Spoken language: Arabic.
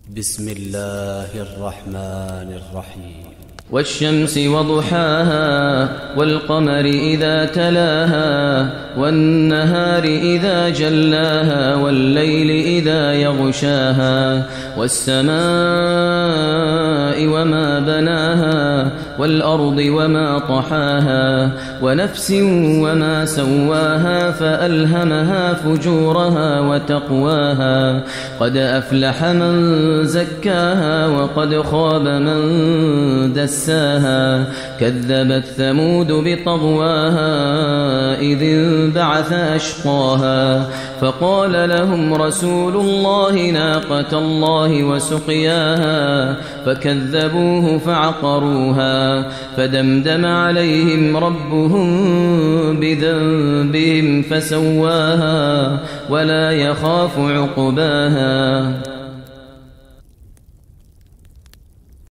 بسم الله الرحمن الرحيم. والشمس وضحاها والقمر إذا تلاها والنهار إذا جلاها والليل إذا يغشاها والسماء وما بناها والأرض وما طحاها ونفس وما سواها فألهمها فجورها وتقواها قد أفلح من زكاها وقد خاب من دساها كذبت ثمود بطغواها إذ انبعث أشقاها فقال لهم رسول الله ناقة الله وسقياها فكذبوه فعقروها فدمدم عليهم ربهم بذنبهم فسواها ولا يخاف عقباها.